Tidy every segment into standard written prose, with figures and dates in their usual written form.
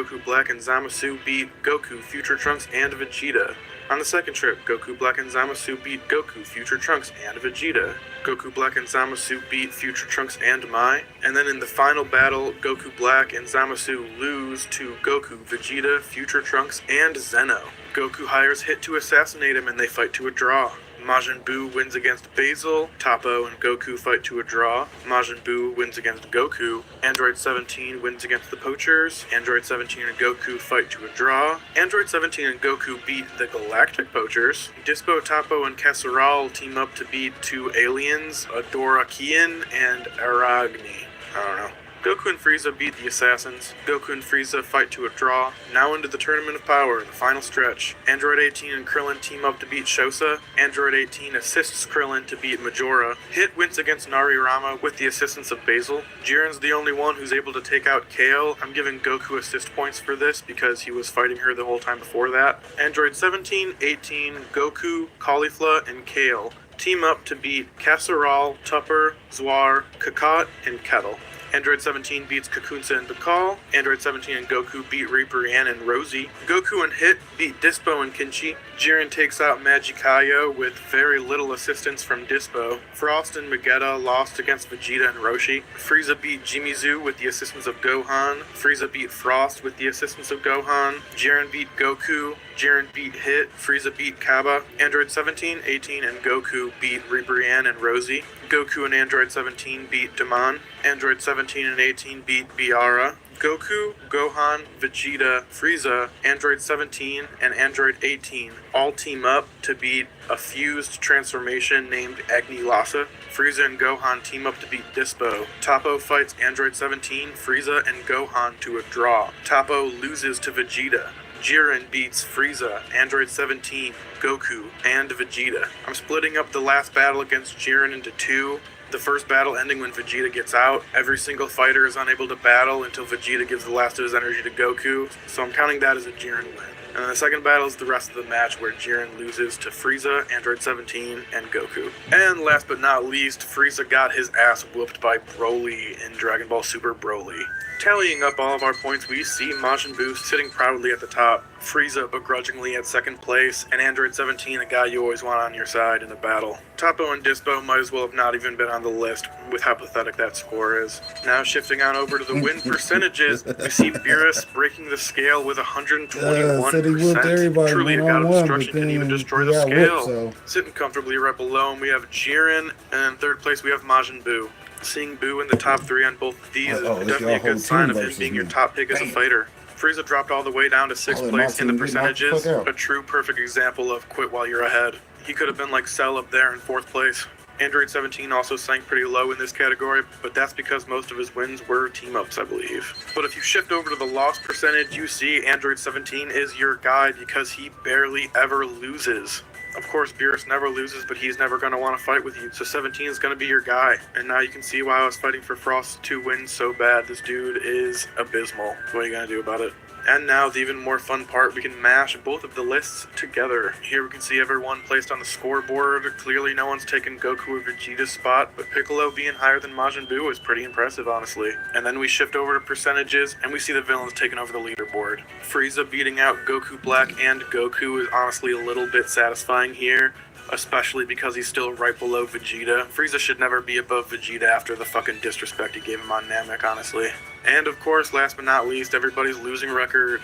Goku Black and Zamasu beat Goku, Future Trunks, and Vegeta. On the second trip, Goku Black and Zamasu beat Goku, Future Trunks, and Vegeta. Goku Black and Zamasu beat Future Trunks and Mai. And then in the final battle, Goku Black and Zamasu lose to Goku, Vegeta, Future Trunks, and Zeno. Goku hires Hit to assassinate him and they fight to a draw. Majin Buu wins against Basil, Toppo and Goku fight to a draw. Majin Buu wins against Goku. Android 17 wins against the Poachers. Android 17 and Goku fight to a draw. Android 17 and Goku beat the Galactic Poachers. Dispo, Toppo, and Casserole team up to beat two aliens, Adora Kian and Aragni. I don't know. Goku and Frieza beat the Assassins. Goku and Frieza fight to a draw. Now into the Tournament of Power, the final stretch. Android 18 and Krillin team up to beat Shosa. Android 18 assists Krillin to beat Majora. Hit wins against Narirama with the assistance of Basil. Jiren's the only one who's able to take out Kale. I'm giving Goku assist points for this because he was fighting her the whole time before that. Android 17, 18, Goku, Caulifla, and Kale team up to beat Casserole, Tupper, Zwar, Kakat, and Kettle. Android 17 beats Kakunsa and Bakal. Android 17 and Goku beat Reaper Yan and Rosie. Goku and Hit beat Dispo and Kinchi. Jiren takes out Magikayo with very little assistance from Dispo. Frost and Magetta lost against Vegeta and Roshi. Frieza beat Jimizu with the assistance of Gohan. Frieza beat Frost with the assistance of Gohan. Jiren beat Goku. Jiren beat Hit. Frieza beat Kaba. Android 17, 18, and Goku beat Reaper Yan and Rosie. Goku and Android 17 beat Daman. Android 17 and 18 beat Biara. Goku, Gohan, Vegeta, Frieza, Android 17, and Android 18 all team up to beat a fused transformation named Agni Lhasa. Frieza and Gohan team up to beat Dispo. Toppo fights Android 17, Frieza, and Gohan to a draw. Toppo loses to Vegeta. Jiren beats Frieza, Android 17, Goku, and Vegeta. I'm splitting up the last battle against Jiren into two. The first battle ending when Vegeta gets out. Every single fighter is unable to battle until Vegeta gives the last of his energy to Goku, so I'm counting that as a Jiren win. And then the second battle is the rest of the match where Jiren loses to Frieza, Android 17, and Goku. And last but not least, Frieza got his ass whooped by Broly in Dragon Ball Super Broly. Tallying up all of our points, we see Majin Buu sitting proudly at the top, Frieza begrudgingly at second place, and Android 17, a guy you always want on your side in a battle. Toppo and Dispo might as well have not even been on the list with how pathetic that score is. Now shifting on over to the win percentages, we see Beerus breaking the scale with 121%. Truly a god of destruction can even destroy the scale. Sitting comfortably right below him, we have Jiren, and in third place we have Majin Buu. Seeing Buu in the top three on both of these is definitely a good sign of him being your top pick as a fighter. Frieza dropped all the way down to 6th place in the percentages, a true perfect example of quit while you're ahead. He could have been like Cell up there in 4th place. Android 17 also sank pretty low in this category, but that's because most of his wins were team-ups, I believe. But if you shift over to the loss percentage, you see Android 17 is your guy because he barely ever loses. Of course, Beerus never loses, but he's never going to want to fight with you, so 17 is going to be your guy. And now you can see why I was fighting for Frost to win so bad. This dude is abysmal. What are you going to do about it? And now the even more fun part, we can mash both of the lists together. Here we can see everyone placed on the scoreboard. Clearly no one's taken Goku or Vegeta's spot, but Piccolo being higher than Majin Buu is pretty impressive, honestly. And then we shift over to percentages, and we see the villains taking over the leaderboard. Frieza beating out Goku Black and Goku is honestly a little bit satisfying here, especially because he's still right below Vegeta. Frieza should never be above Vegeta after the fucking disrespect he gave him on Namek, honestly. And of course, last but not least, everybody's losing record.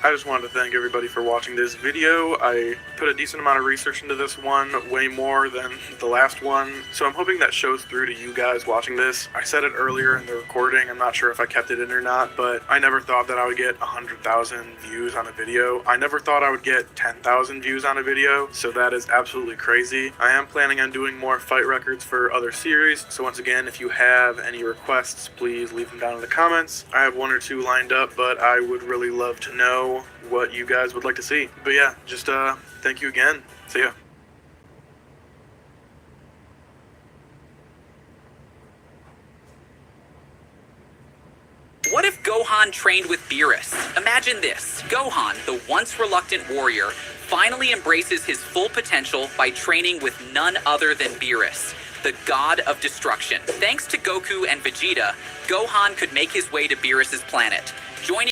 I just wanted to thank everybody for watching this video. I put a decent amount of research into this one, way more than the last one, so I'm hoping that shows through to you guys watching this. I said it earlier in the recording, I'm not sure if I kept it in or not, but I never thought that I would get 100,000 views on a video. I never thought I would get 10,000 views on a video, so that is absolutely crazy. I am planning on doing more fight records for other series, so once again, if you have any requests, please leave them down in the comments. I have one or two lined up, but I would really love to know what you guys would like to see. But yeah, just thank you again. See ya. What if Gohan trained with Beerus? Imagine this. Gohan, the once reluctant warrior, finally embraces his full potential by training with none other than Beerus, the god of destruction. Thanks to Goku and Vegeta, Gohan could make his way to Beerus' planet, joining